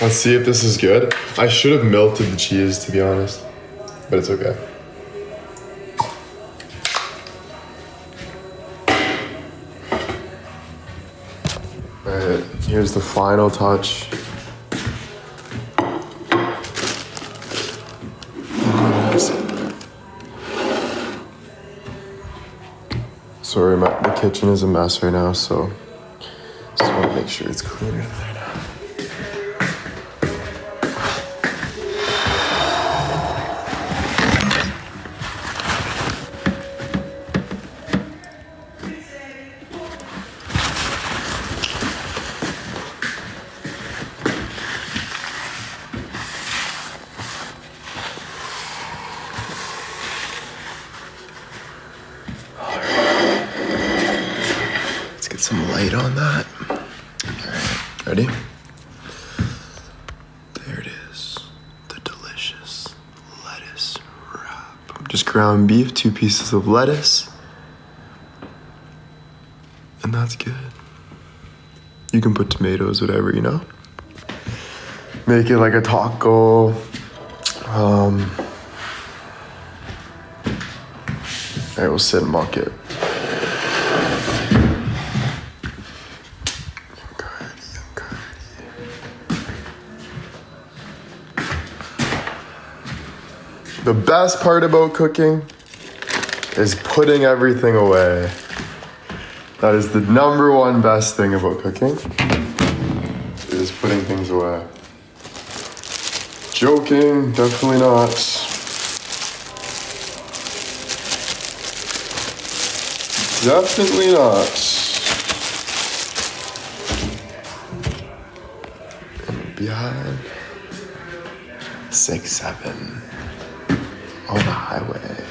Let's see if this is good. I should have melted the cheese, to be honest, but it's okay. All right, here's the final touch. Sorry, the kitchen is a mess right now, so just want to make sure it's cleaner in there now. Some light on that. All right, ready? There it is, the delicious lettuce wrap. Just ground beef, 2 pieces of lettuce, and that's good. You can put tomatoes, whatever, you know? Make it like a taco. All right, we'll sit and mock it. The best part about cooking is putting everything away. That is the number one best thing about cooking, is putting things away. Joking, definitely not. Definitely not. And behind 6-7 on the highway.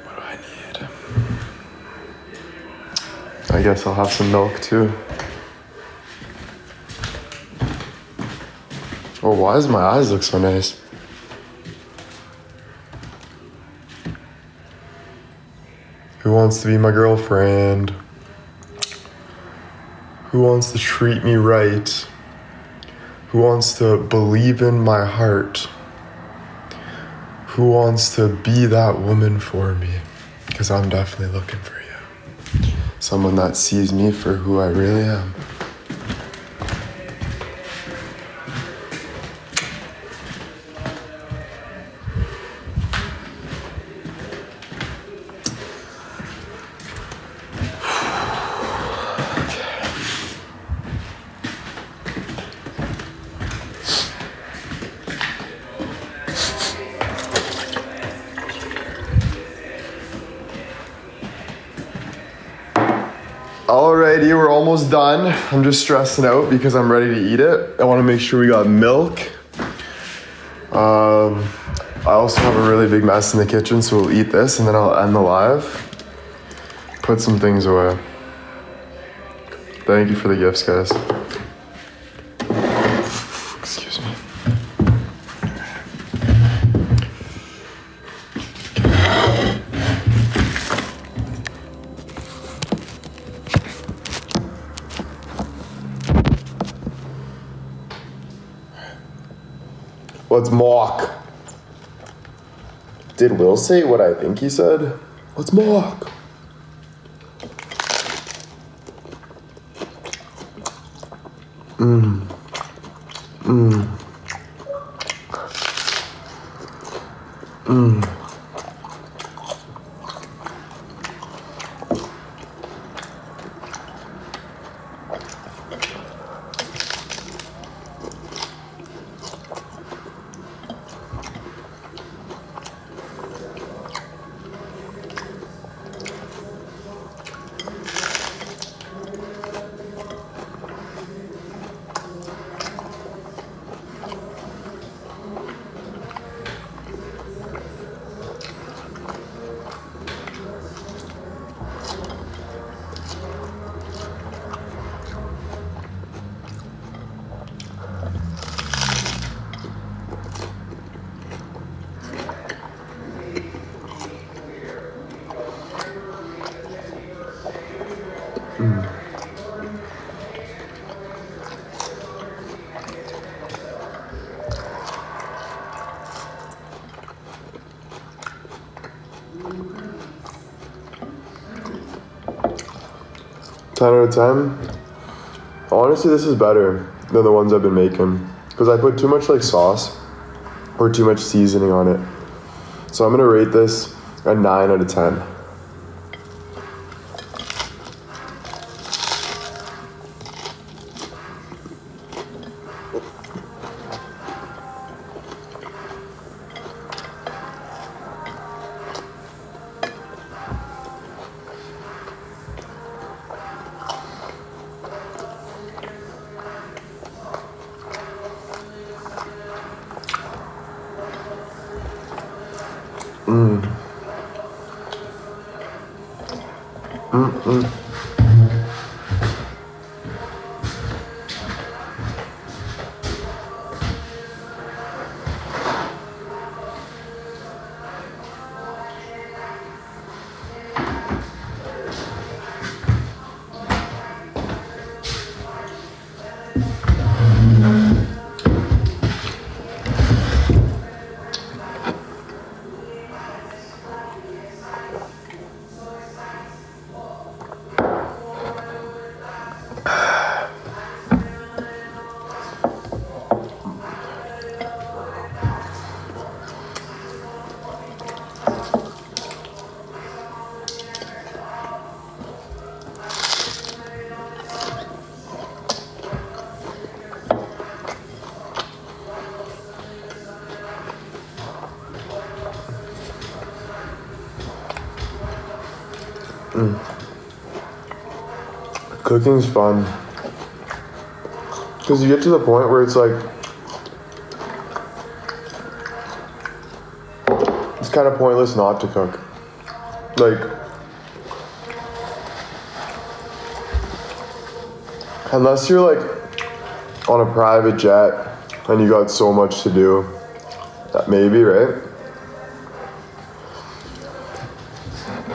What do I need? I guess I'll have some milk too. Oh, why does my eyes look so nice? Who wants to be my girlfriend? Who wants to treat me right? Who wants to believe in my heart? Who wants to be that woman for me? Because I'm definitely looking for you. Someone that sees me for who I really am. Alrighty, we're almost done. I'm just stressing out because I'm ready to eat it. I want to make sure we got milk. I also have a really big mess in the kitchen, so we'll eat this and then I'll end the live. Put some things away. Thank you for the gifts, guys. Excuse me. Let's mock. Did Will say what I think he said? Let's mock. 10 out of 10. Honestly, this is better than the ones I've been making because I put too much like sauce or too much seasoning on it. So I'm gonna rate this a 9 out of 10. Cooking's fun because you get to the point where it's like it's kind of pointless not to cook. Like, unless you're like on a private jet and you got so much to do, that maybe, right?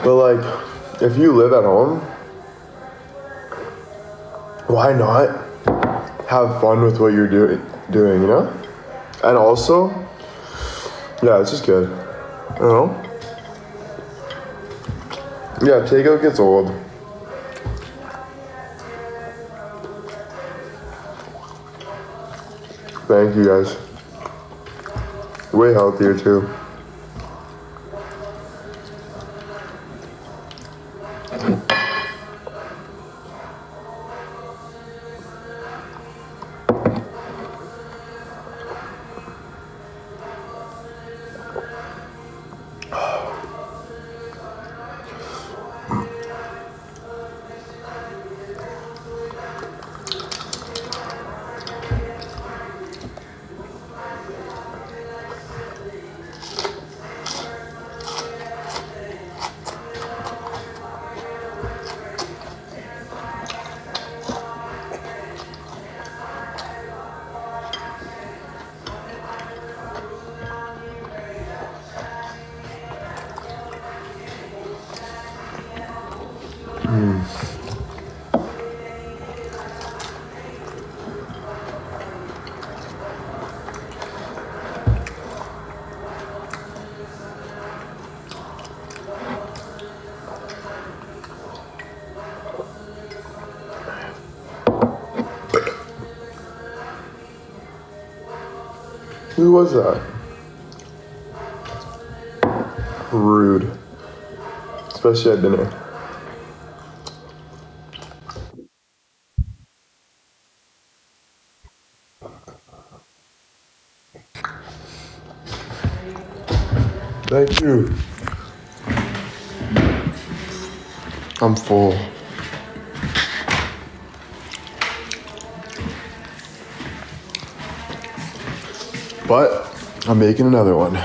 But like, if you live at home, why not have fun with what you're doing, you know? And also, yeah, it's just good. I don't know. Yeah, takeout gets old. Thank you guys. Way healthier too. Who was that? Rude. Especially at dinner. Thank you. I'm full. But I'm making another one.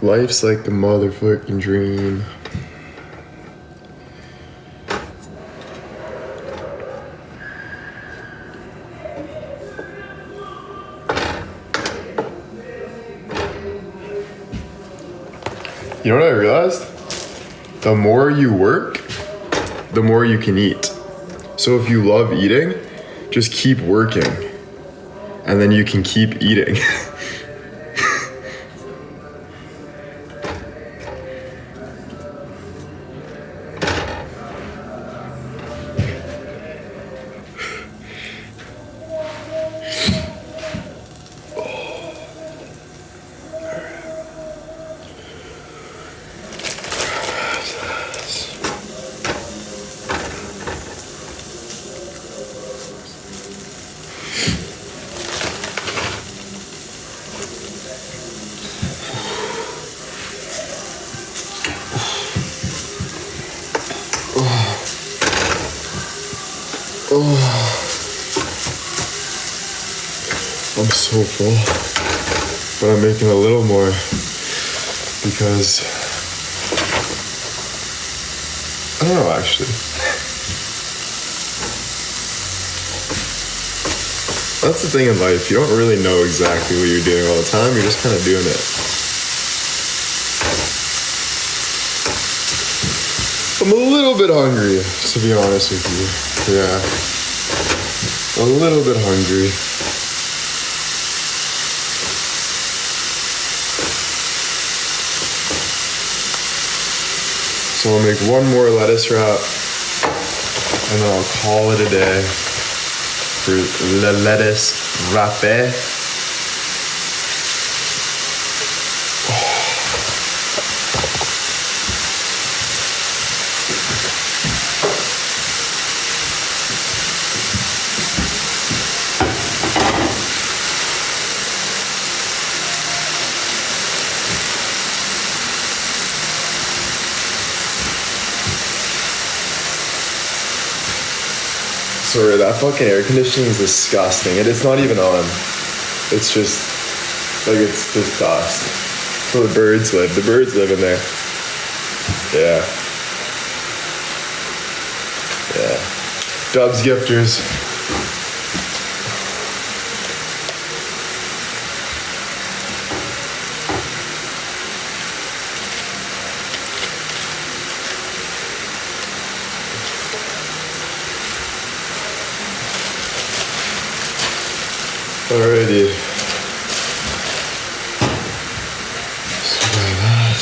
Life's like a motherfucking dream. You know what I realized? The more you work, the more you can eat. So if you love eating, just keep working. And then you can keep eating. I'm so full, but I'm making a little more because, I don't know actually. That's the thing in life, you don't really know exactly what you're doing all the time, you're just kind of doing it. I'm a little bit hungry, to be honest with you. Yeah, a little bit hungry. So I'll make one more lettuce wrap, and then I'll call it a day for le lettuce râpé. Sorry, that fucking air conditioning is disgusting. And it's not even on. It's just, like, it's just dust. Where the birds live. The birds live in there. Yeah. Yeah. Dubs gifters. Alrighty. So by that.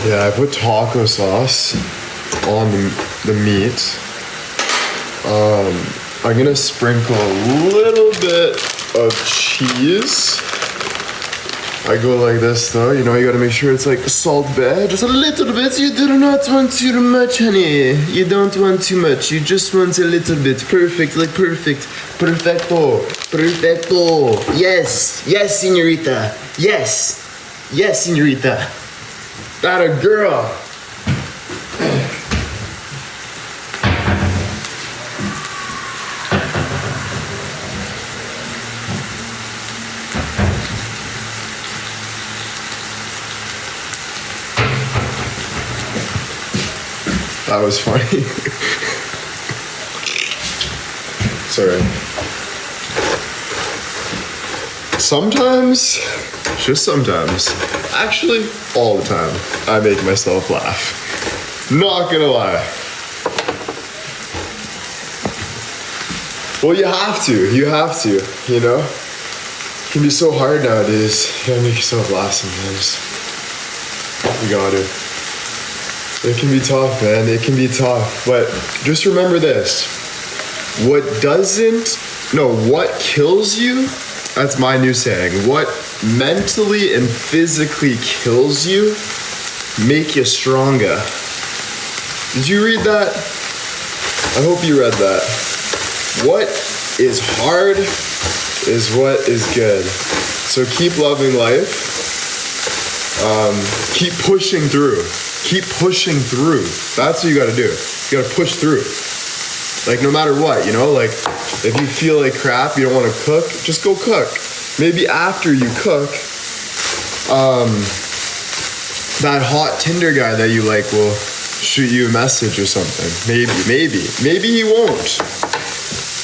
Yeah, I put taco sauce on the meat. I'm gonna sprinkle a little bit of cheese. I go like this though, you know, you gotta make sure it's like salt bad. Just a little bit, you do not want too much, honey. You don't want too much, you just want a little bit. Perfect, like perfect. Perfecto, perfecto. Yes, yes, señorita. Yes, yes, señorita. That a girl. That was funny. Sorry. Sometimes, just sometimes, actually all the time, I make myself laugh. Not gonna lie. Well, you have to, you know? It can be so hard nowadays. You gotta make yourself laugh sometimes. You gotta. It can be tough, man. It can be tough. But just remember this. What kills you, that's my new saying. What mentally and physically kills you, make you stronger. Did you read that? I hope you read that. What is hard is what is good. So keep loving life. Keep pushing through. Keep pushing through. That's what you gotta do. You gotta push through. Like no matter what, you know, like if you feel like crap, you don't wanna cook, just go cook. Maybe after you cook, that hot Tinder guy that you like will shoot you a message or something. Maybe he won't.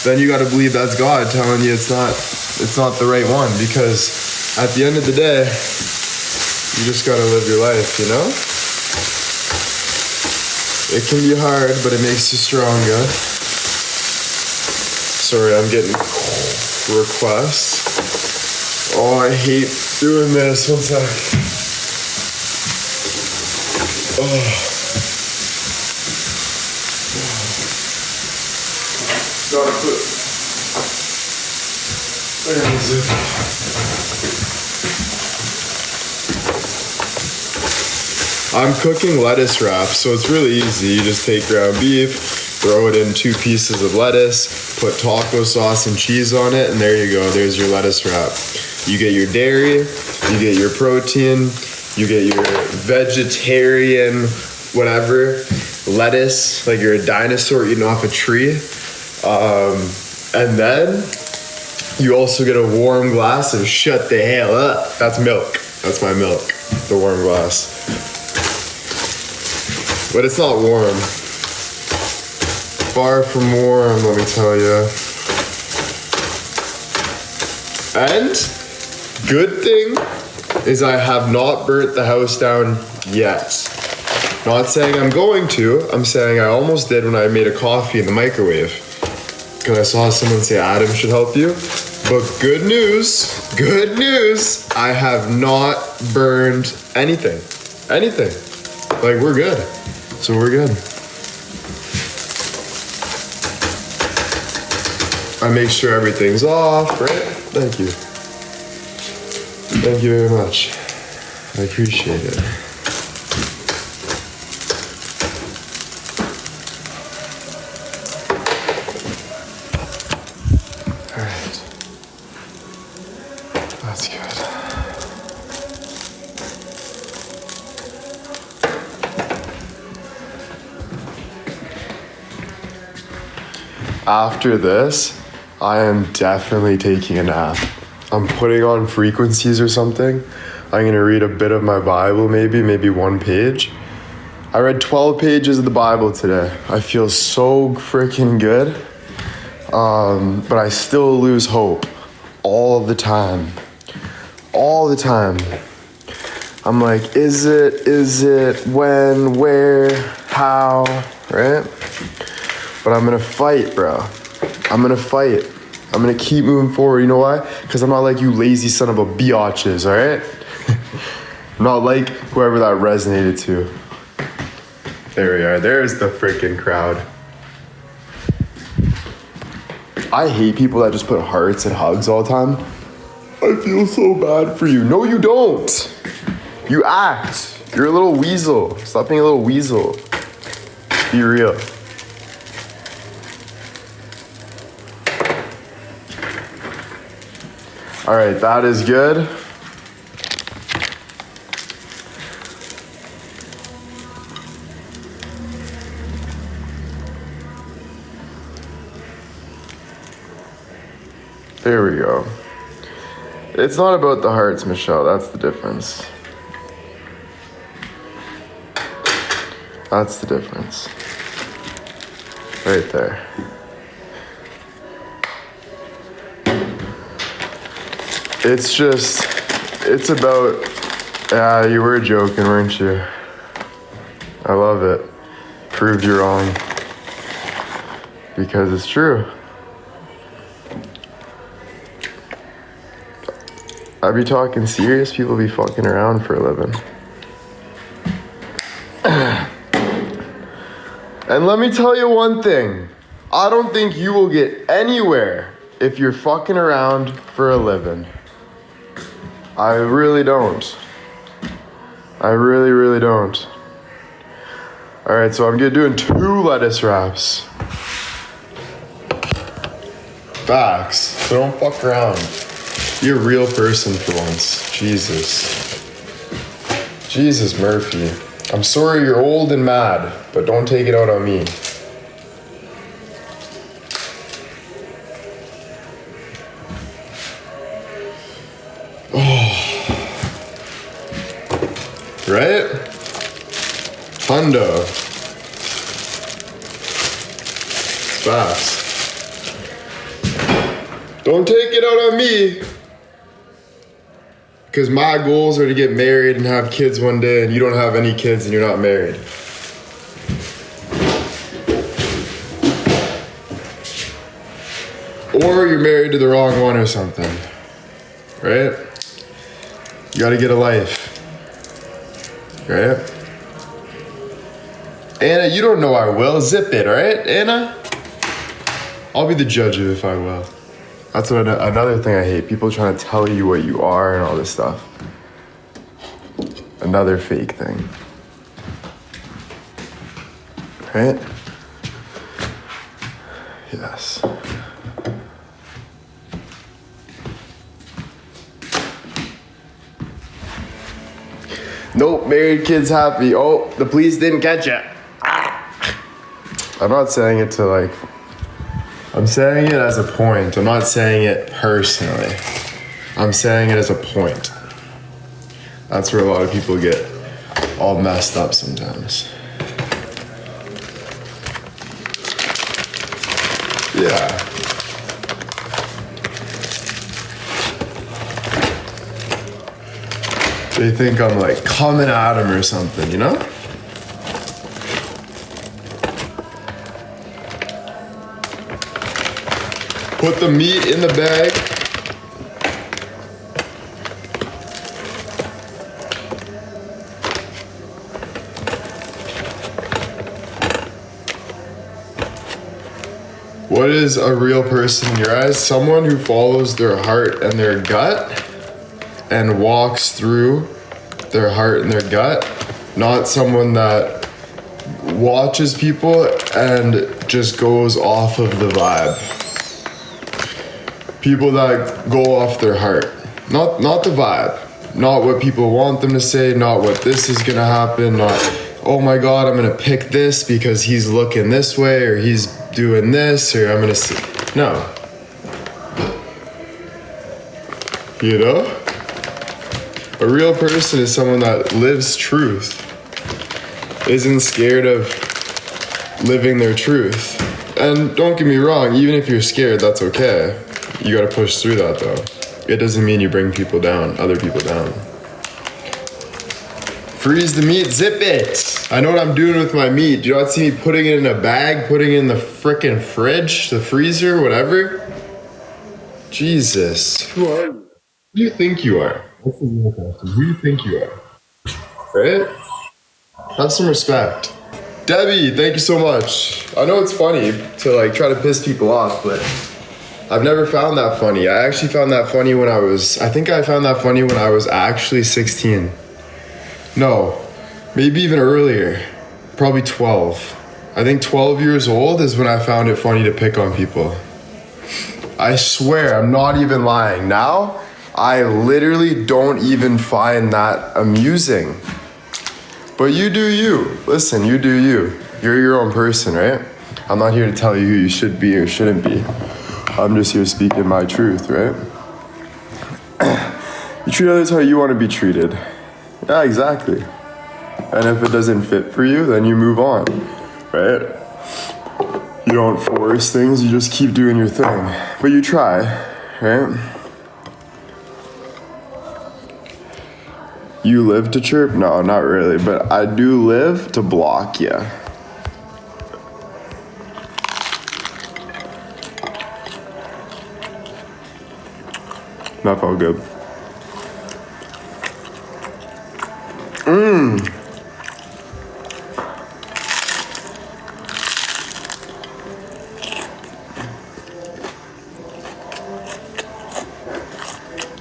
Then you gotta believe that's God telling you it's not the right one, because at the end of the day, you just gotta live your life, you know? It can be hard, but it makes you stronger. Sorry, I'm getting requests. Oh, I hate doing this. One sec. Oh. Gotta put. Where is it? I'm cooking lettuce wrap, so it's really easy. You just take ground beef, throw it in 2 pieces of lettuce, put taco sauce and cheese on it, and there you go. There's your lettuce wrap. You get your dairy, you get your protein, you get your vegetarian whatever, lettuce, like you're a dinosaur eating off a tree. And then you also get a warm glass of shut the hell up. That's milk. That's my milk, the warm glass. But it's not warm. Far from warm, let me tell you. And good thing is I have not burnt the house down yet. Not saying I'm going to, I'm saying I almost did when I made a coffee in the microwave. Because I saw someone say Adam should help you. But good news, I have not burned anything. Like we're good. So we're good. I make sure everything's off, right? Thank you. Thank you very much. I appreciate it. All right. That's good. After this, I am definitely taking a nap. I'm putting on frequencies or something. I'm gonna read a bit of my Bible, maybe 1 page. I read 12 pages of the Bible today. I feel so freaking good. But I still lose hope all the time. All the time. I'm like, is it, when, where, how, right? But I'm gonna fight, bro. I'm gonna fight. I'm gonna keep moving forward. You know why? Because I'm not like you lazy son of a biatches, all right? I'm not like whoever that resonated to. There we are. There's the freaking crowd. I hate people that just put hearts and hugs all the time. I feel so bad for you. No, you don't. You act. You're a little weasel. Stop being a little weasel. Be real. All right, that is good. There we go. It's not about the hearts, Michelle. That's the difference. That's the difference. Right there. It's about, yeah, you were joking, weren't you? I love it. proved you wrong. Because it's true. I be talking serious, people be fucking around for a living. And let me tell you one thing. I don't think you will get anywhere if you're fucking around for a living. I really don't. I really, really don't. Alright, so I'm doing 2 lettuce wraps. Facts. So don't fuck around. Be a real person for once. Jesus. Jesus, Murphy. I'm sorry you're old and mad, but don't take it out on me. Oh. Right? Hundo. It's fast. Don't take it out on me. Because my goals are to get married and have kids one day, and you don't have any kids and you're not married. Or you're married to the wrong one or something. Right? You gotta get a life. Right? Anna, you don't know I will. Zip it, alright, Anna? I'll be the judge of if I will. That's another thing I hate. People trying to tell you what you are and all this stuff. Another fake thing. Right? Yes. Nope, married, kids happy. Oh, the police didn't catch you. I'm not saying it to like... I'm saying it as a point. I'm not saying it personally. I'm saying it as a point. That's where a lot of people get all messed up sometimes. Yeah. They think I'm like coming at them or something, you know? Put the meat in the bag. What is a real person in your eyes? Someone who follows their heart and their gut and walks through their heart and their gut, not someone that watches people and just goes off of the vibe. People that go off their heart, not the vibe, not what people want them to say, not what this is gonna happen, not, oh my God, I'm gonna pick this because he's looking this way or he's doing this or I'm gonna see. No. You know? A real person is someone that lives truth, isn't scared of living their truth. And don't get me wrong, even if you're scared, that's okay. You gotta push through that though. It doesn't mean you bring people down, other people down. Freeze the meat, zip it. I know what I'm doing with my meat. Do you not see me putting it in a bag, putting it in the frickin' fridge, the freezer, whatever? Jesus. Who are you? Who do you think you are? That's the real question. Who do you think you are? Right? Have some respect. Debbie, thank you so much. I know it's funny to like try to piss people off, but I've never found that funny. I actually found that funny when I found that funny when I was actually 16. No, maybe even earlier. Probably 12. I think 12 years old is when I found it funny to pick on people. I swear, I'm not even lying. Now, I literally don't even find that amusing. But you do you. Listen, you do you. You're your own person, right? I'm not here to tell you who you should be or shouldn't be. I'm just here speaking my truth, right? You treat others how you want to be treated. Yeah, exactly. And if it doesn't fit for you, then you move on, right? You don't force things, you just keep doing your thing. But you try, right? You live to chirp? No, not really, but I do live to block you. That felt good.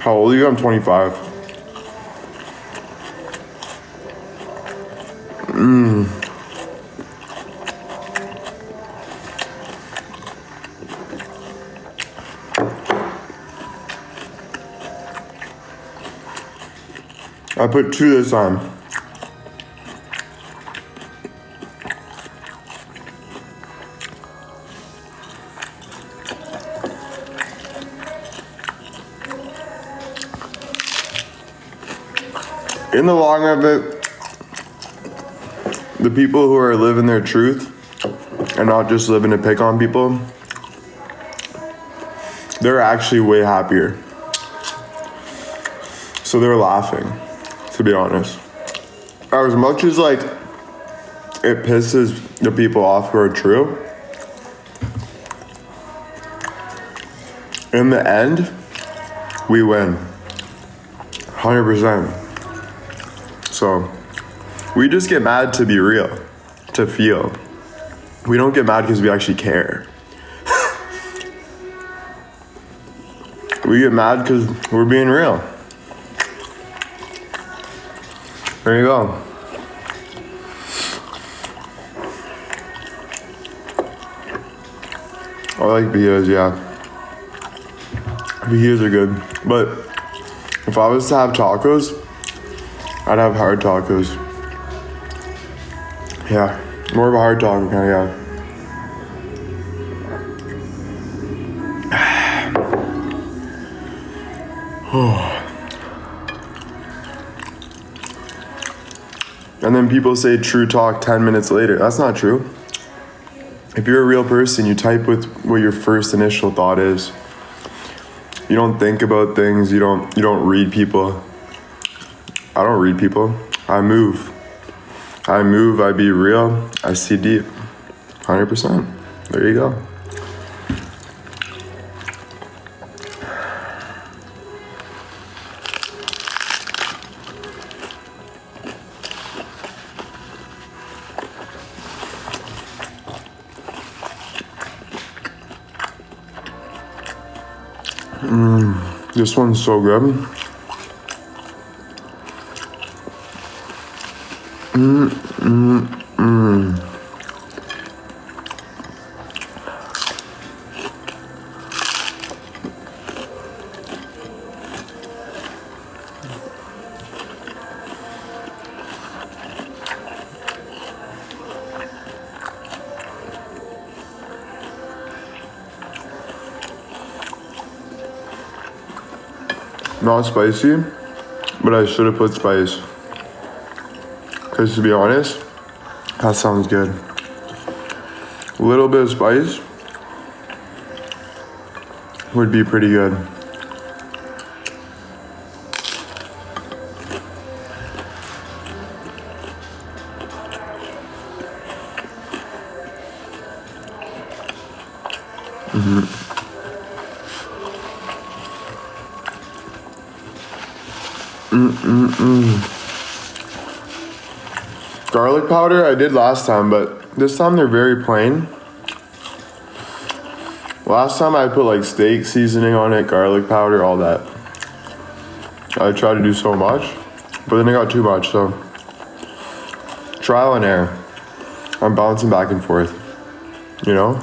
How old are you? I'm 25. I put 2 this time. In the long run of it, the people who are living their truth and not just living to pick on people, they're actually way happier. So they're laughing, to be honest. As much as like it pisses the people off who are true, in the end, we win. 100%. So we just get mad to be real, to feel. We don't get mad because we actually care. We get mad because we're being real. There you go. I like fajitas, yeah. Fajitas are good. But if I was to have tacos, I'd have hard tacos. Yeah, more of a hard taco kind of guy. And then people say true talk 10 minutes later. That's not true. If you're a real person, you type with what your first initial thought is. You don't think about things. You don't read people. I don't read people. I move. I be real. I see deep. 100%. There you go. This one's so good. Not spicy, but I should have put spice. Because to be honest, that sounds good. A little bit of spice would be pretty good. Garlic powder I did last time, but this time they're very plain. Last time I put like steak seasoning on it, garlic powder, all that. I tried to do so much, but then it got too much, so trial and error. I'm bouncing back and forth, you know?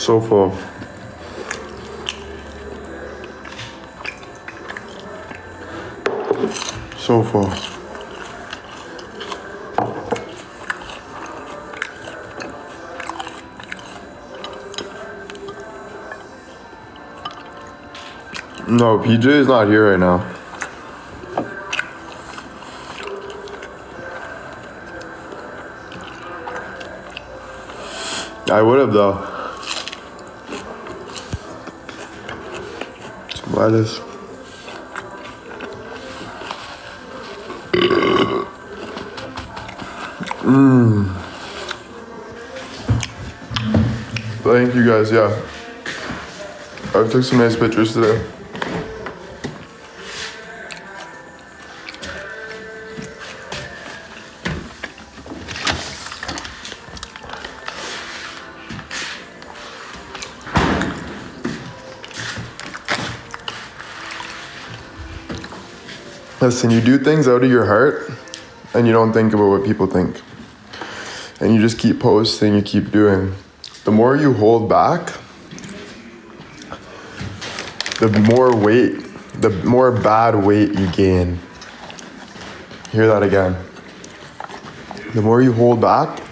So full. So full. No, PJ is not here right now. I would have though. Some lettuce. Thank you guys, yeah. I took some nice pictures today. Listen, you do things out of your heart and you don't think about what people think. And you just keep posting, you keep doing. The more you hold back, the more weight, the more bad weight you gain. Hear that again. The more you hold back,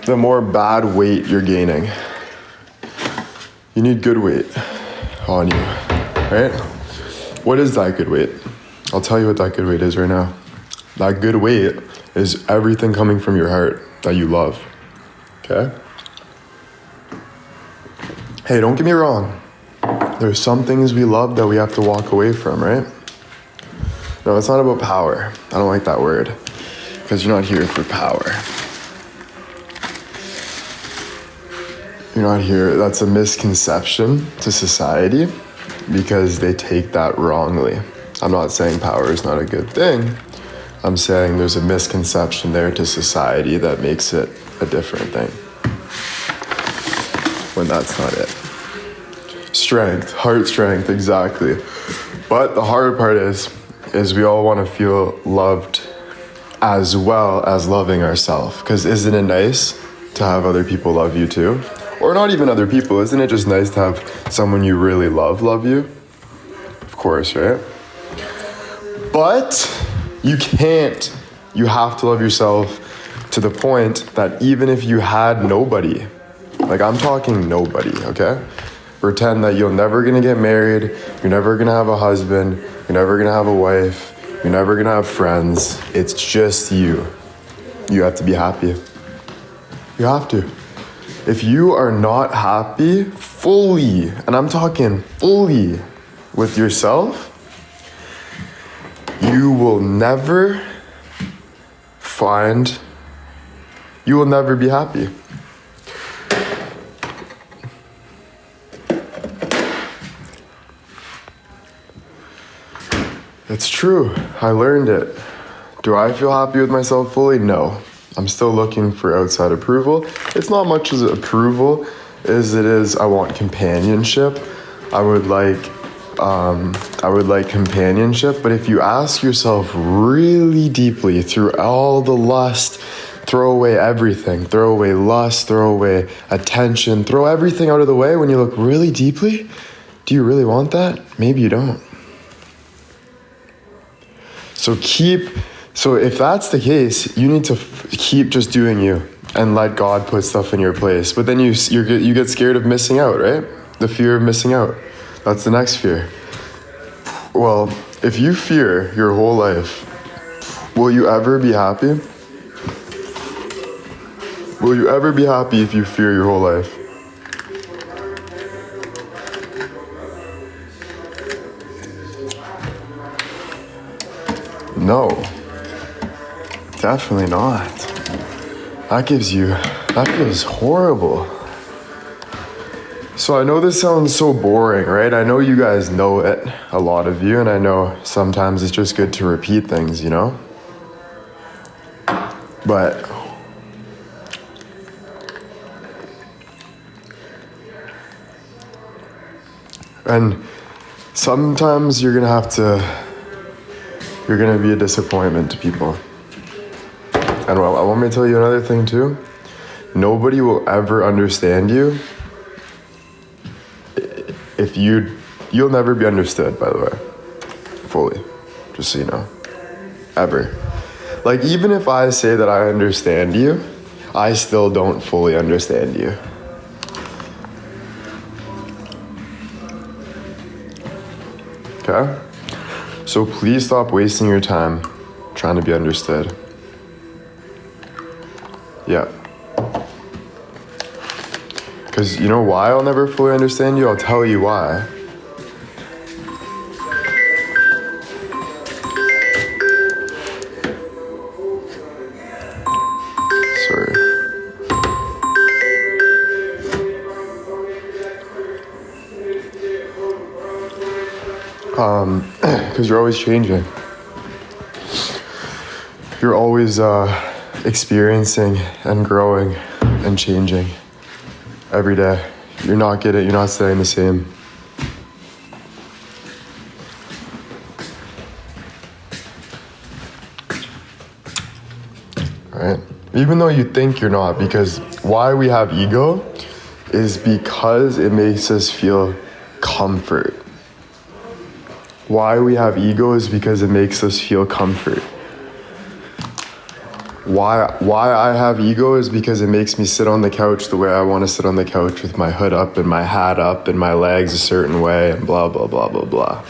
the more bad weight you're gaining. You need good weight on you, right? What is that good weight? I'll tell you what that good weight is right now. That good weight is everything coming from your heart that you love, okay? Hey, don't get me wrong. There's some things we love that we have to walk away from, right? No, it's not about power. I don't like that word because you're not here for power. You're not here. That's a misconception to society because they take that wrongly. I'm not saying power is not a good thing. I'm saying there's a misconception there to society that makes it a different thing. When that's not it. Strength, heart strength, exactly. But the hard part is we all want to feel loved as well as loving ourselves. Because isn't it nice to have other people love you too? Or not even other people. Isn't it just nice to have someone you really love you? Of course, right? But you can't. You have to love yourself to the point that even if you had nobody, like I'm talking nobody, okay? Pretend that you're never gonna get married, you're never gonna have a husband, you're never gonna have a wife, you're never gonna have friends. It's just you. You have to be happy. You have to. If you are not happy fully, and I'm talking fully with yourself, you will never be happy. It's true. I learned it. Do I feel happy with myself fully? No. I'm still looking for outside approval. It's not much as approval as it is I want companionship. I would like companionship, but if you ask yourself really deeply through all the lust, throw away everything, throw away lust, throw away attention, throw everything out of the way when you look really deeply, do you really want that? Maybe you don't. So if that's the case, you need to keep just doing you and let God put stuff in your place. But then you get scared of missing out, right? The fear of missing out. That's the next fear. Well, if you fear your whole life, will you ever be happy? Will you ever be happy if you fear your whole life? No, definitely not. That feels horrible. So I know this sounds so boring, right? I know you guys know it, a lot of you, and I know sometimes it's just good to repeat things, you know? But and sometimes you're gonna be a disappointment to people. And I want me to tell you another thing too. Nobody will ever understand you if you'll never be understood, by the way, fully, just so you know, ever. Like, even if I say that I understand you, I still don't fully understand you. Okay? So please stop wasting your time trying to be understood. Yeah. Because you know why I'll never fully understand you? I'll tell you why. Sorry. Because you're always changing. You're always experiencing and growing and changing every day. You're not staying the same. Right? Even though you think you're not, because why we have ego is because it makes us feel comfort. Why we have ego is because it makes us feel comfort. Why I have ego is because it makes me sit on the couch the way I want to sit on the couch, with my hood up and my hat up and my legs a certain way and blah, blah, blah, blah, blah.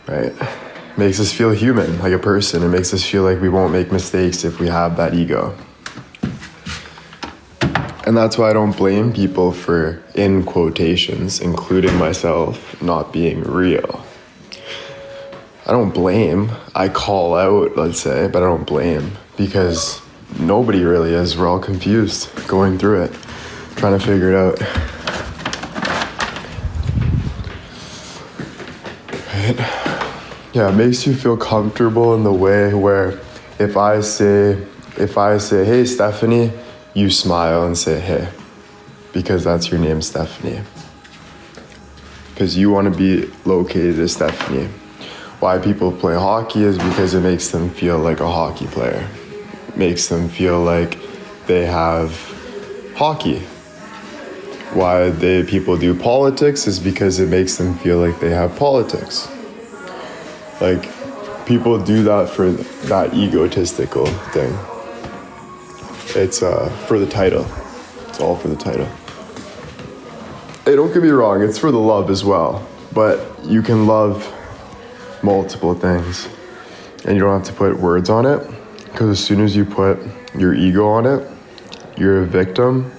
Right? It makes us feel human, like a person. It makes us feel like we won't make mistakes if we have that ego. And that's why I don't blame people for, in quotations, including myself, not being real. I don't blame. I call out, let's say, but I don't blame, because nobody really is. We're all confused, going through it, trying to figure it out. Right? Yeah, it makes you feel comfortable in the way where if I say, hey, Stephanie, you smile and say, hey, because that's your name, Stephanie. Because you want to be located as Stephanie. Why people play hockey is because it makes them feel like a hockey player. It makes them feel like they have hockey. Why people do politics is because it makes them feel like they have politics. Like, people do that for that egotistical thing. It's for the title. It's all for the title. Hey, don't get me wrong, it's for the love as well. But you can love multiple things, and you don't have to put words on it, because as soon as you put your ego on it, you're a victim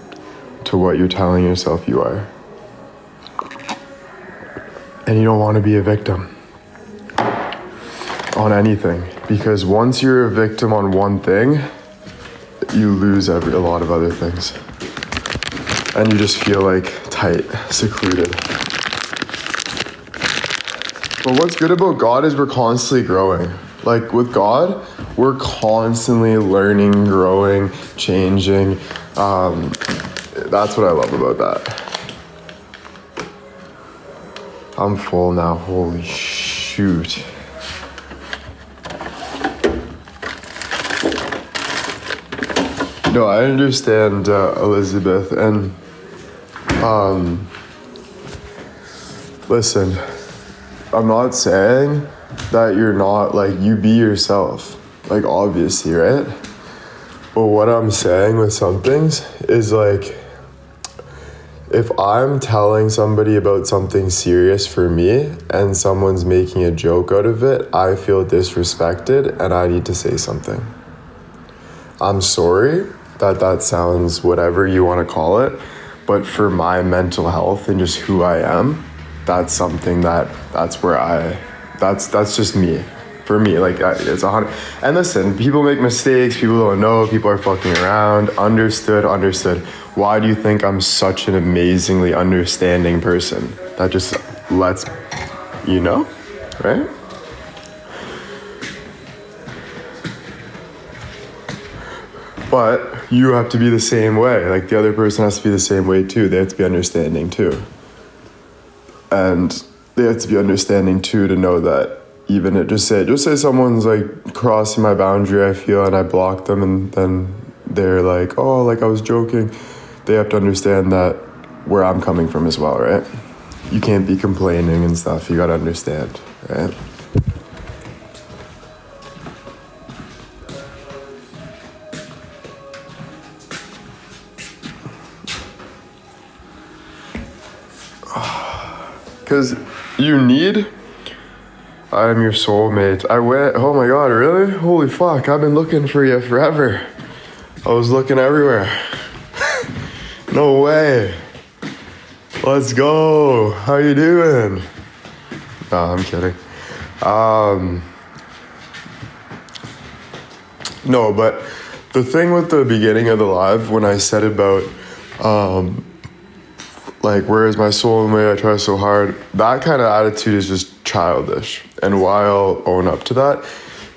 to what you're telling yourself you are. And you don't want to be a victim on anything, because once you're a victim on one thing, you lose a lot of other things, and you just feel like tight, secluded. But what's good about God is we're constantly growing. Like, with God, we're constantly learning, growing, changing. That's what I love about that. I'm full now, holy shoot. No, I understand, Elizabeth, and listen, I'm not saying that you're not, like, you be yourself, like, obviously, right? But what I'm saying with some things is, like, if I'm telling somebody about something serious for me and someone's making a joke out of it, I feel disrespected and I need to say something. I'm sorry that sounds whatever you want to call it, but for my mental health and just who I am, that's something that's just me. For me, like, it's 100. And listen, people make mistakes, people don't know, people are fucking around. Understood. Why do you think I'm such an amazingly understanding person? That just lets you know, right? But you have to be the same way. Like, the other person has to be the same way too. They have to be understanding too. And they have to be understanding too, to know that even it, just say someone's like crossing my boundary, I feel, and I block them, and then they're like, oh, like, I was joking. They have to understand that where I'm coming from as well, right? you can't be complaining and stuff. You gotta understand, right? Because you need... I'm your soulmate. Oh my god, really? Holy fuck, I've been looking for you forever. I was looking everywhere. No way. Let's go. How you doing? No, I'm kidding. No, but the thing with the beginning of the live, when I said about, like, where is my soulmate? I try so hard. That kind of attitude is just childish. And why I'll own up to that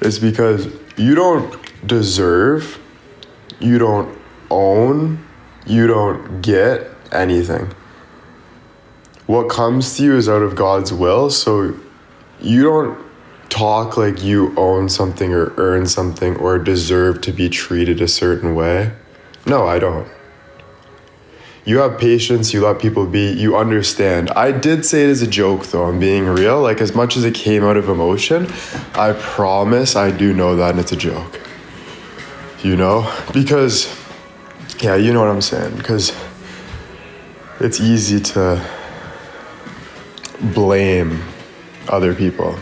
is because you don't deserve, you don't own, you don't get anything. What comes to you is out of God's will, so you don't talk like you own something or earn something or deserve to be treated a certain way. No, I don't. You have patience, you let people be, you understand. I did say it as a joke though, I'm being real. Like, as much as it came out of emotion, I promise I do know that and it's a joke. You know? Because, yeah, you know what I'm saying. Because it's easy to blame other people,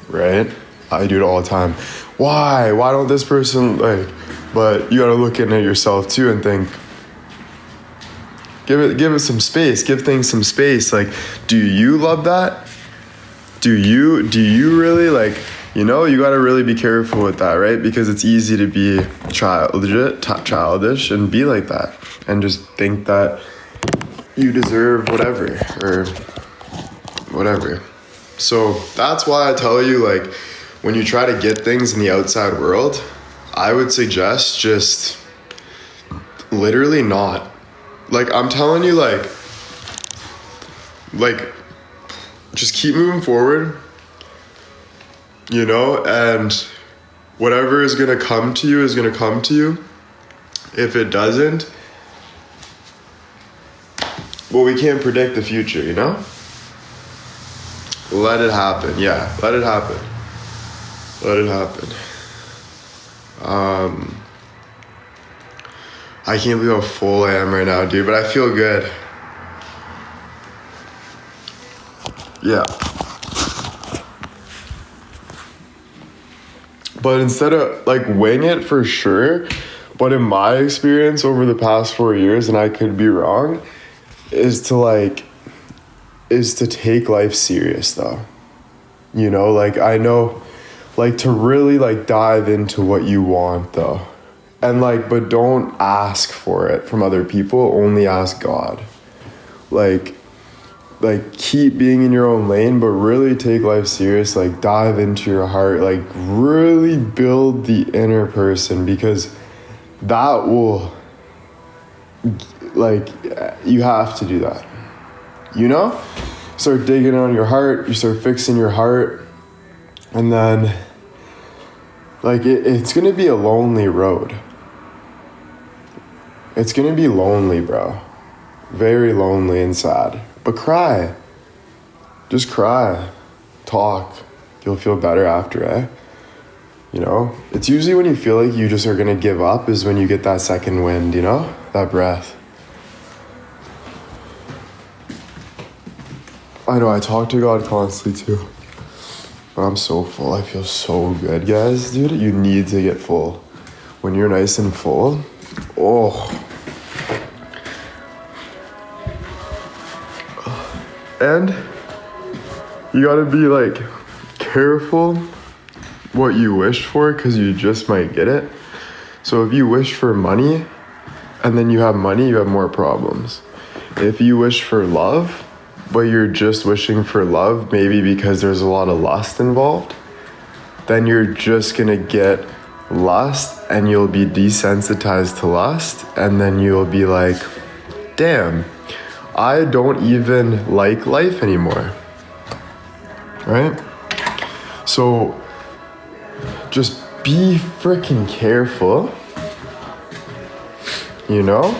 right? I do it all the time. Why don't this person, like, but you gotta look in at yourself too and think, give it some space, give things some space. Like, do you love that? Do you really, like, you know, you gotta really be careful with that, right? Because it's easy to be childish and be like that and just think that you deserve whatever or whatever. So that's why I tell you, like, when you try to get things in the outside world, I would suggest just literally not. Like, I'm telling you, like, just keep moving forward, you know, and whatever is gonna come to you is gonna come to you. If it doesn't, well, we can't predict the future, you know? Let it happen. Yeah, let it happen. Let it happen. I can't believe how full I am right now, dude, but I feel good. Yeah. But instead of, like, wing it for sure, but in my experience over the past 4 years, and I could be wrong, is to take life serious though. You know, like, I know, like, to really, like, dive into what you want though. And, like, but don't ask for it from other people, only ask God. Like, keep being in your own lane, but really take life serious, like, dive into your heart, like, really build the inner person, because that will, like, you have to do that, you know? Start digging on your heart, you start fixing your heart, and then, like, it's gonna be a lonely road. It's gonna be lonely, bro. Very lonely and sad. But cry. Just cry. Talk. You'll feel better after, eh? You know? It's usually when you feel like you just are gonna give up is when you get that second wind, you know? That breath. I know, I talk to God constantly too. But I'm so full. I feel so good, guys. Dude, you need to get full. When you're nice and full, oh. And you gotta be, like, careful what you wish for, because you just might get it. So if you wish for money and then you have money, you have more problems. If you wish for love, but you're just wishing for love, maybe because there's a lot of lust involved, then you're just gonna get lust and you'll be desensitized to lust, and then you'll be like, damn, I don't even like life anymore, right? So just be freaking careful, you know?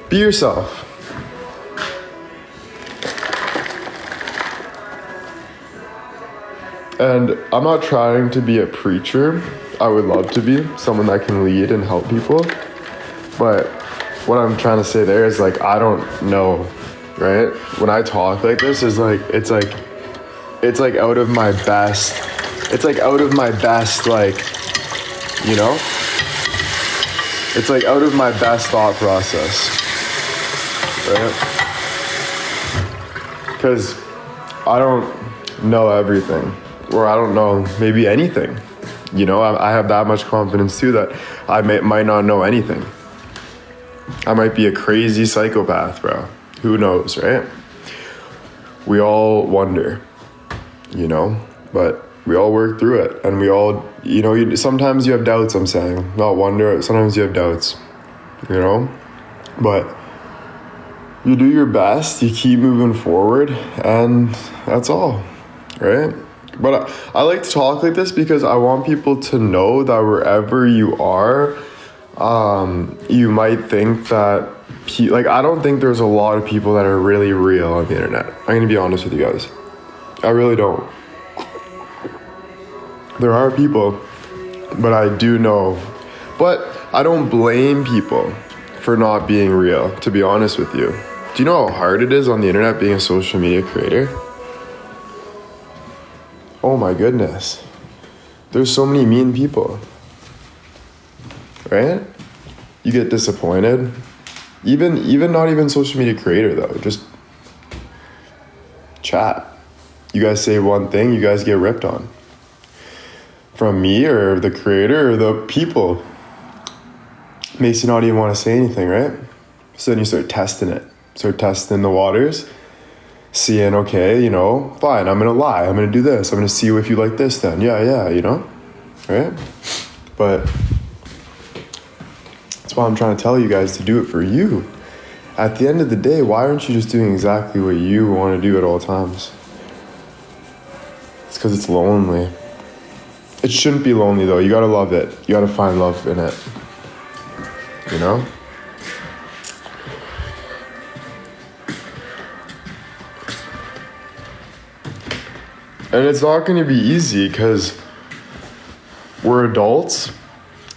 Be yourself. And I'm not trying to be a preacher. I would love to be someone that can lead and help people. But what I'm trying to say there is like, I don't know, right? When I talk like this is like, it's like out of my best, like, you know? It's like out of my best thought process, right? Because I don't know everything, or I don't know maybe anything. You know, I have that much confidence too that I might not know anything. I might be a crazy psychopath, bro. Who knows, right? We all wonder, you know, but we all work through it, and we all, you know, sometimes you have doubts, I'm saying, not wonder, sometimes you have doubts, you know, but you do your best, you keep moving forward, and that's all, right? But I like to talk like this because I want people to know that wherever you are, you might think that, like, I don't think there's a lot of people that are really real on the internet. I'm going to be honest with you guys. I really don't. There are people, but I do know. But I don't blame people for not being real, to be honest with you. Do you know how hard it is on the internet being a social media creator? Oh my goodness. There's so many mean people. Right? You get disappointed. Even not even social media creator though, just chat. You guys say one thing, you guys get ripped on. From me or the creator or the people. Makes you not even want to say anything, right? So then you start testing it. Start testing the waters. Seeing, okay, you know, fine, I'm gonna lie. I'm gonna do this. I'm gonna see if you like this then. Yeah, you know? Right? But that's why I'm trying to tell you guys to do it for you. At the end of the day, why aren't you just doing exactly what you want to do at all times? It's because it's lonely. It shouldn't be lonely though. You gotta love it. You gotta find love in it. You know? And it's not gonna be easy because we're adults,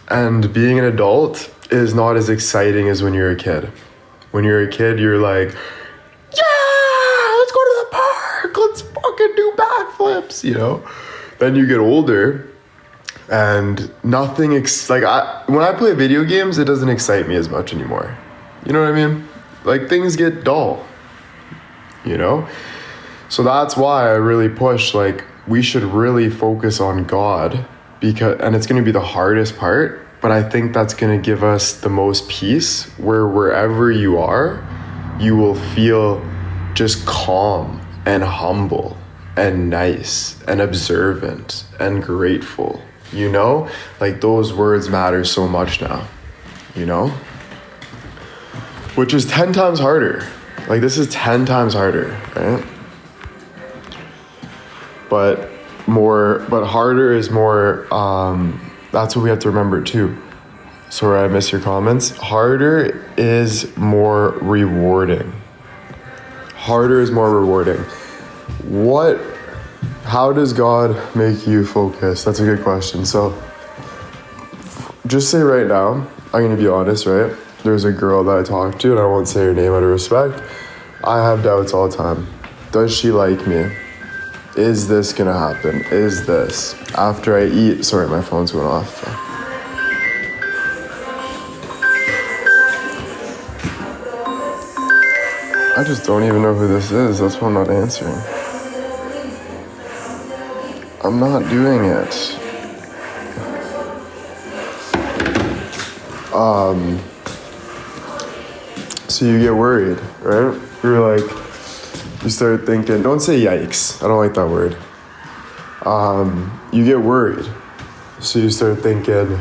and being an adult is not as exciting as when you're a kid. When you're a kid, you're like, yeah, let's go to the park, let's fucking do backflips, you know? Then you get older, and nothing, when I play video games, it doesn't excite me as much anymore. You know what I mean? Like, things get dull, you know? So that's why I really push, like, we should really focus on God, and it's going to be the hardest part, but I think that's going to give us the most peace, where wherever you are, you will feel just calm and humble and nice and observant and grateful, you know? Like, those words matter so much now, you know? Which is 10 times harder. Like, this is 10 times harder, right? But harder is more, that's what we have to remember too. Sorry, I missed your comments. Harder is more rewarding. Harder is more rewarding. How does God make you focus? That's a good question. So just say right now, I'm gonna be honest, right? There's a girl that I talked to, and I won't say her name out of respect. I have doubts all the time. Does she like me? Is this gonna happen? Is this after I eat? Sorry, my phone's going off. I just don't even know who this is. That's why I'm not answering. I'm not doing it. So you get worried, right? You're like, you start thinking, don't say yikes. I don't like that word. You get worried. So you start thinking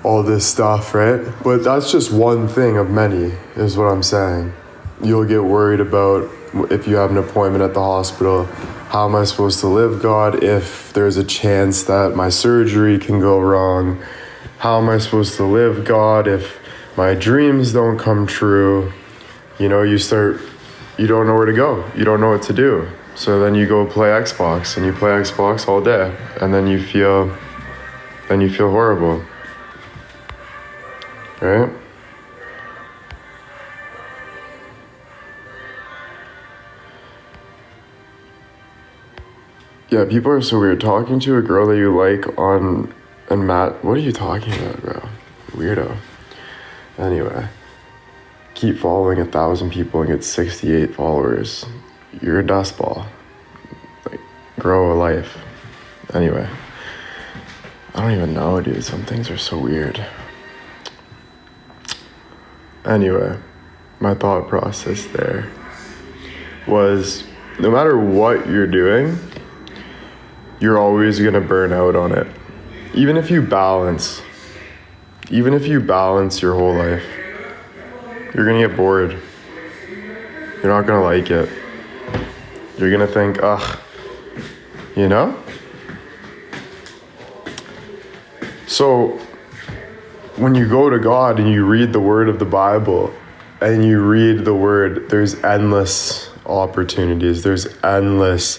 all this stuff, right? But that's just one thing of many, is what I'm saying. You'll get worried about if you have an appointment at the hospital. How am I supposed to live, God, if there's a chance that my surgery can go wrong? How am I supposed to live, God, if my dreams don't come true? You know, you don't know where to go. You don't know what to do. So then you go play Xbox, and you play Xbox all day, and then you feel horrible, right? Yeah, people are so weird. Talking to a girl that you like and Matt, what are you talking about, bro? Weirdo. Anyway, keep following 1,000 people and get 68 followers. You're a dust ball. Like, grow a life. Anyway, I don't even know, dude. Some things are so weird. Anyway, my thought process there was, no matter what you're doing, you're always gonna burn out on it. Even if you balance your whole life, you're gonna get bored. You're not gonna like it. You're gonna think, ugh, you know? So when you go to God and you read the word of the Bible and you read the word, there's endless opportunities. There's endless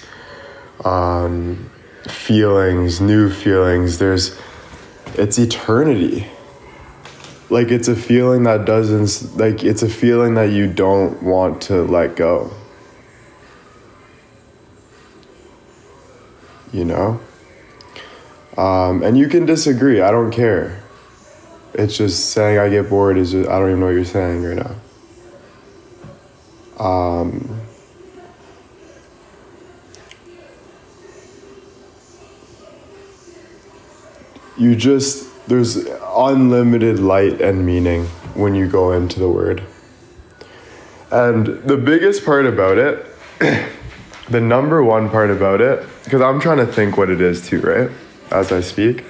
feelings, new feelings. It's eternity. Like, it's a feeling that it's a feeling that you don't want to let go. You know? And you can disagree. I don't care. It's just saying I get bored is just, I don't even know what you're saying right now. There's unlimited light and meaning when you go into the word. And the biggest part about it, the number one part about it, because I'm trying to think what it is too, right? As I speak.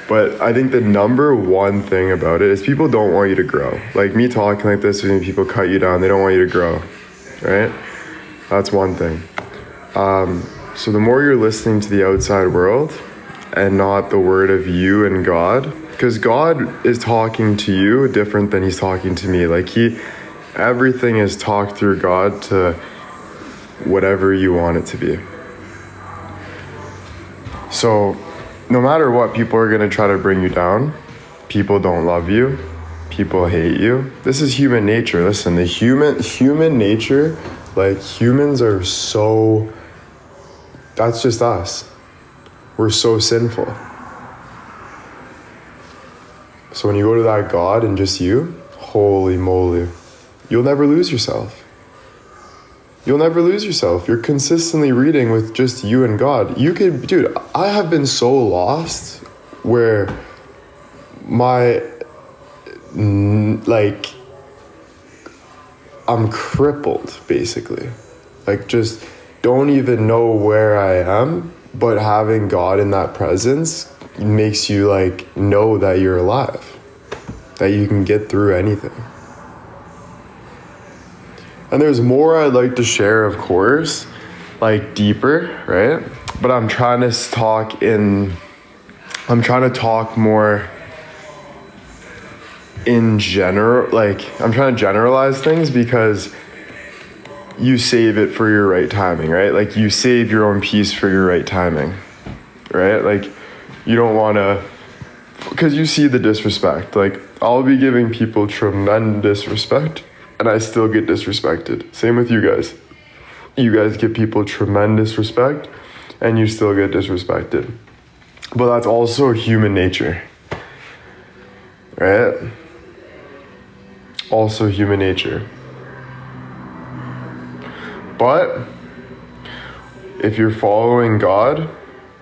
But I think the number one thing about it is people don't want you to grow. Like, me talking like this, when people cut you down, they don't want you to grow, right? That's one thing. So the more you're listening to the outside world and not the word of you and God, because God is talking to you different than he's talking to me. Like, everything is talked through God to whatever you want it to be. So no matter what, people are going to try to bring you down. People don't love you. People hate you. This is human nature. Listen, the human nature, like, humans are so, that's just us. We're so sinful. So when you go to that God and just you, holy moly, you'll never lose yourself. You'll never lose yourself. You're consistently reading with just you and God. Dude, I have been so lost where I'm crippled, basically. Like, just don't even know where I am, but having God in that presence makes you, like, know that you're alive, that you can get through anything. And there's more I'd like to share, of course, like, deeper, right? But I'm trying to talk more in general. Like, I'm trying to generalize things because you save it for your right timing, right? Like, you save your own peace for your right timing, right? Like, you don't want to, because you see the disrespect. Like, I'll be giving people tremendous respect, and I still get disrespected. Same with you guys. You guys give people tremendous respect, and you still get disrespected. But that's also human nature, right? Also human nature. But if you're following God,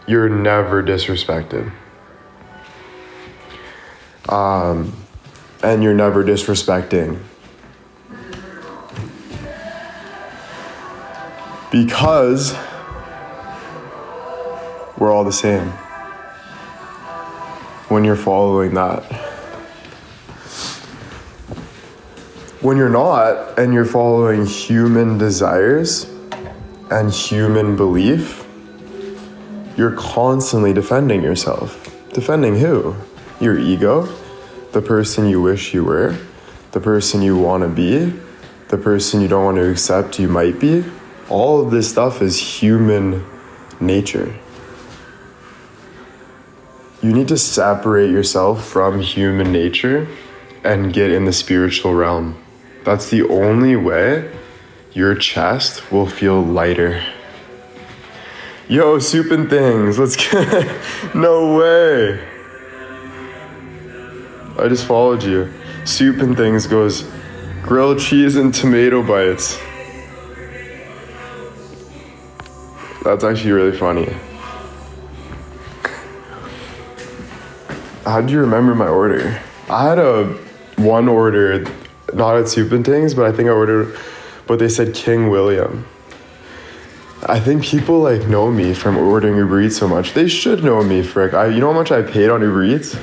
you're never disrespected. And you're never disrespecting. Because we're all the same when you're following that. When you're not, and you're following human desires and human belief, you're constantly defending yourself. Defending who? Your ego, the person you wish you were, the person you want to be, the person you don't want to accept you might be. All of this stuff is human nature. You need to separate yourself from human nature and get in the spiritual realm. That's the only way your chest will feel lighter. Yo, Soup and Things, let's get, no way. I just followed you. Soup and Things goes, grilled cheese and tomato bites. That's actually really funny. How do you remember my order? I had one order, not at Soup and Things, but I think I ordered, but they said King William. I think people like know me from ordering Uber Eats so much. They should know me, frick. You know how much I paid on Uber Eats?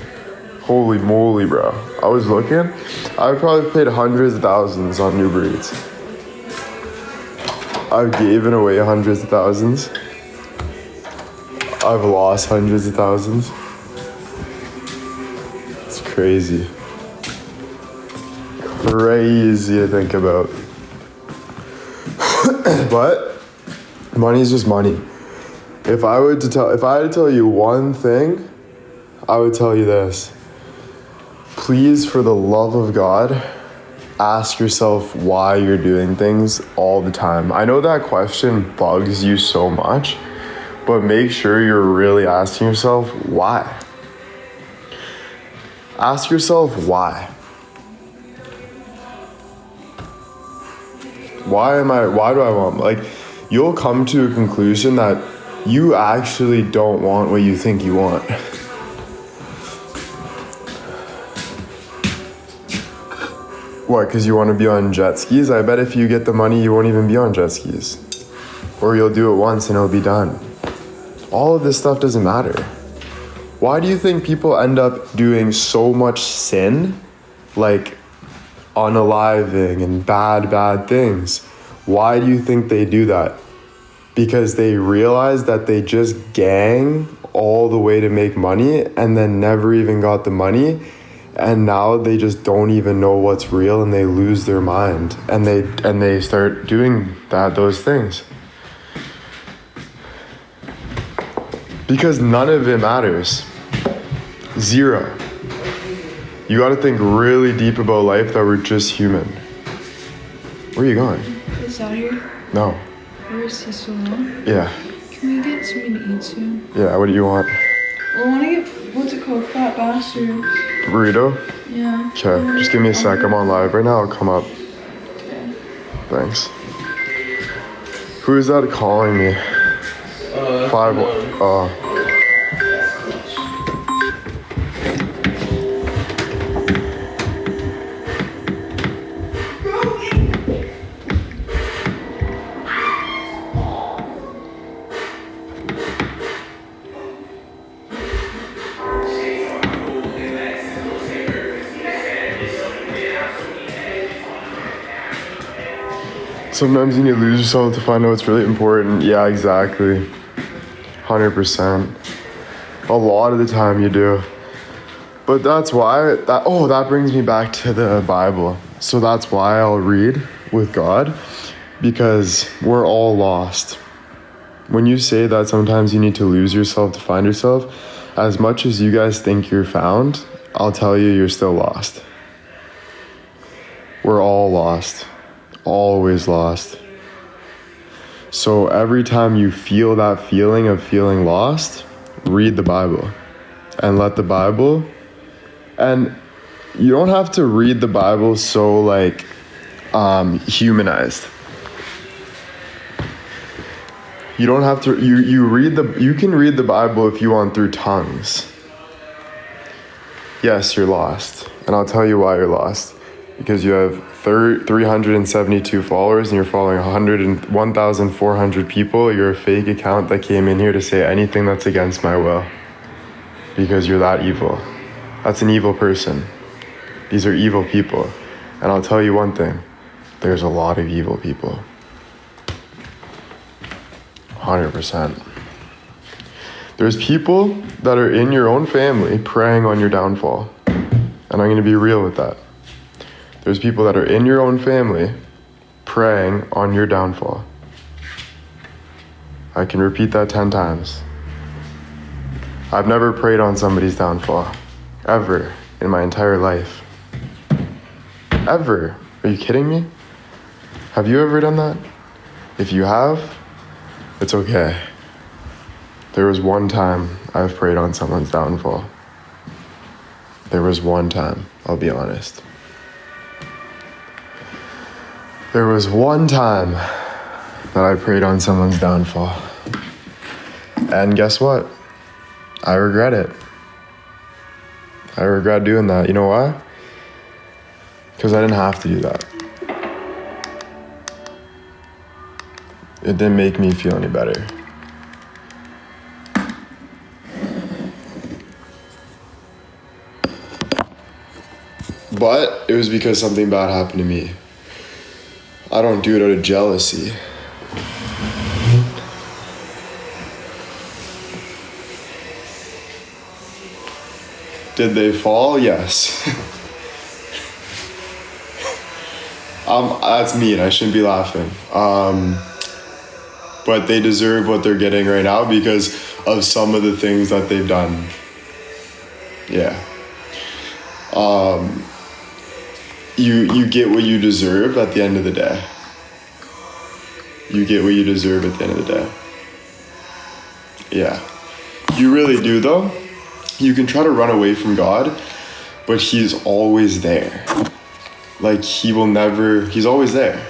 Holy moly, bro. I was looking. I probably paid hundreds of thousands on Uber Eats. I've given away hundreds of thousands. I've lost hundreds of thousands. It's crazy. Crazy to think about. But money is just money. If I had to tell you one thing, I would tell you this. Please, for the love of God, ask yourself why you're doing things all the time. I know that question bugs you so much, but make sure you're really asking yourself why. Ask yourself why. Why do I want, like, you'll come to a conclusion that you actually don't want what you think you want. What, because you want to be on jet skis? I bet if you get the money, you won't even be on jet skis. Or you'll do it once and it'll be done. All of this stuff doesn't matter. Why do you think people end up doing so much sin? Like unaliving and bad things. Why do you think they do that? Because they realize that they just gang all the way to make money and then never even got the money, and now they just don't even know what's real and they lose their mind and they start doing those things. Because none of it matters. Zero. You got to think really deep about life that we're just human. Where are you going? Is that here? No. Where is he so long? Yeah. Can we get something to eat soon? Yeah, what do you want? Well, I want to get, what's it called? Fat Bastard. Burrito? Yeah. Okay, just give me a sec. I'm on live right now. I'll come up. Okay. Thanks. Who is that calling me? 5-1. Oh. Sometimes you need to lose yourself to find out what's really important. Yeah, exactly. 100%. A lot of the time you do. But that's why, that brings me back to the Bible. So that's why I'll read with God, because we're all lost. When you say that sometimes you need to lose yourself to find yourself, as much as you guys think you're found, I'll tell you, you're still lost. We're all lost. Always lost. So every time you feel that feeling of feeling lost, read the Bible and let the Bible, and you don't have to read the Bible so like humanized. You don't have to, you can read the Bible if you want through tongues. Yes, you're lost. And I'll tell you why you're lost. Because you have 372 followers and you're following 1,400 people. You're a fake account that came in here to say anything that's against my will. Because you're that evil. That's an evil person. These are evil people. And I'll tell you one thing. There's a lot of evil people. 100%. There's people that are in your own family preying on your downfall. And I'm going to be real with that. There's people that are in your own family preying on your downfall. I can repeat that 10 times. I've never prayed on somebody's downfall. Ever. In my entire life. Ever. Are you kidding me? Have you ever done that? If you have, it's okay. There was one time I've prayed on someone's downfall. There was one time, I'll be honest. There was one time that I prayed on someone's downfall. And guess what? I regret it. I regret doing that. You know why? Because I didn't have to do that. It didn't make me feel any better. But it was because something bad happened to me. I don't do it out of jealousy. Did they fall? Yes. That's mean. I shouldn't be laughing. But they deserve what they're getting right now because of some of the things that they've done. Yeah. You get what you deserve at the end of the day. You get what you deserve at the end of the day. Yeah. You really do though. You can try to run away from God, but he's always there. Like he's always there.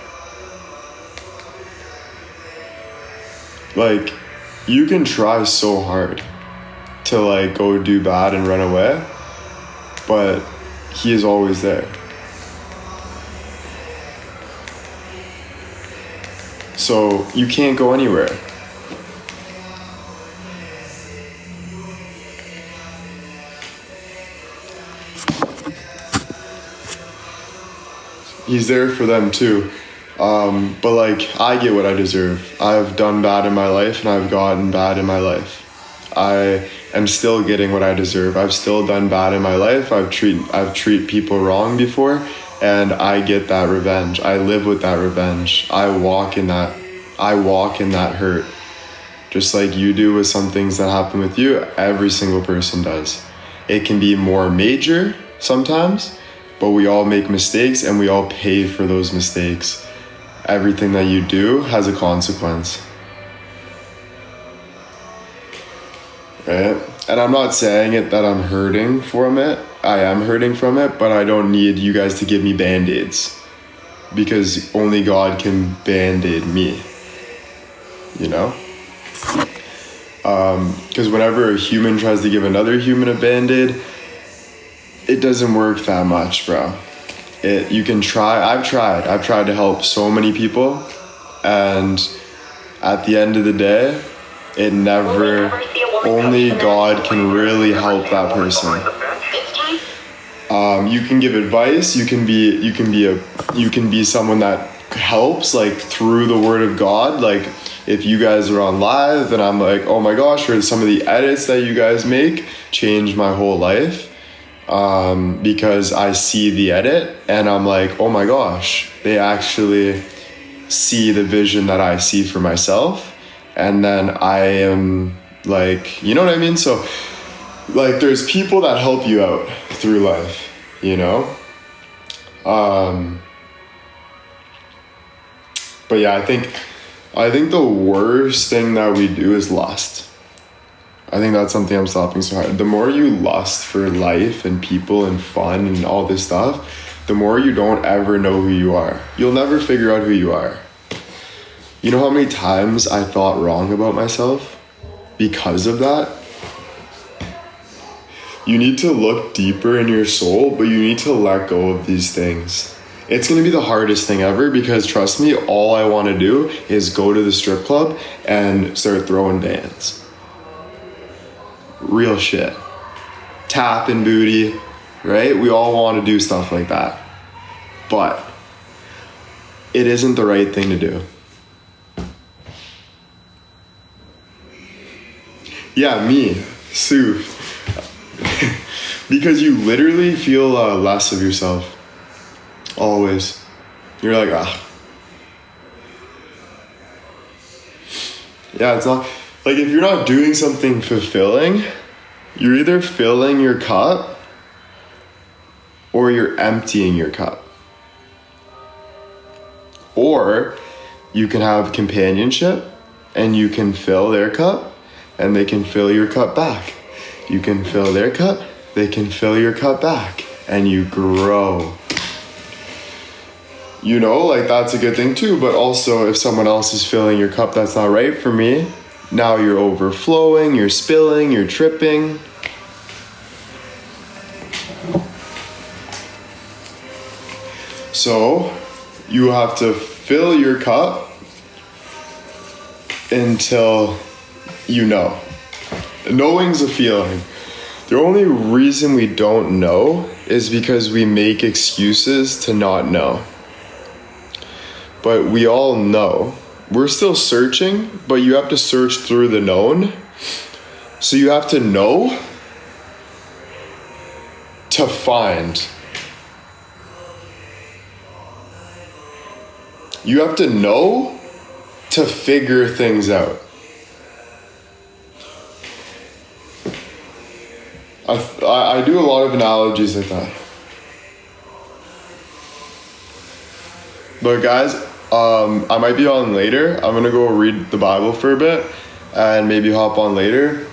Like you can try so hard to like go do bad and run away, but he is always there. So you can't go anywhere. He's there for them too. But like, I get what I deserve. I've done bad in my life and I've gotten bad in my life. I am still getting what I deserve. I've still done bad in my life. I've treated people wrong before and I get that revenge. I live with that revenge. I walk in that hurt. Just like you do with some things that happen with you, every single person does. It can be more major sometimes, but we all make mistakes and we all pay for those mistakes. Everything that you do has a consequence. Right? And I'm not saying it that I'm hurting from it. I am hurting from it, but I don't need you guys to give me band-aids because only God can band-aid me. You know? Because whenever a human tries to give another human a band-aid, it doesn't work that much, bro. You can try. I've tried to help so many people, and at the end of the day, only God can really help that person. You can give advice. You can be someone that helps, like through the word of God. Like if you guys are on live, and I'm like, oh my gosh, or some of the edits that you guys make changed my whole life. Because I see the edit and I'm like, oh my gosh, they actually see the vision that I see for myself. And then I am like, you know what I mean? So like there's people that help you out through life, you know? But yeah, I think the worst thing that we do is lust. I think that's something I'm stopping so hard. The more you lust for life and people and fun and all this stuff, the more you don't ever know who you are. You'll never figure out who you are. You know how many times I thought wrong about myself because of that? You need to look deeper in your soul, but you need to let go of these things. It's going to be the hardest thing ever because trust me, all I want to do is go to the strip club and start throwing bands. Real shit. Tapping booty, right? We all want to do stuff like that. But it isn't the right thing to do. Yeah, me, Sue. Because you literally feel less of yourself. Always. You're like, Yeah, it's not like if you're not doing something fulfilling, you're either filling your cup or you're emptying your cup. Or you can have companionship and you can fill their cup and they can fill your cup back. You can fill their cup, they can fill your cup back, and you grow. You know, like that's a good thing too, but also if someone else is filling your cup that's not right for me, now you're overflowing, you're spilling, you're tripping. So you have to fill your cup until you know. Knowing's a feeling. The only reason we don't know is because we make excuses to not know. But we all know. We're still searching, but you have to search through the known. So you have to know to find. You have to know to figure things out. I do a lot of analogies like that. But guys, I might be on later. I'm gonna go read the Bible for a bit and maybe hop on later.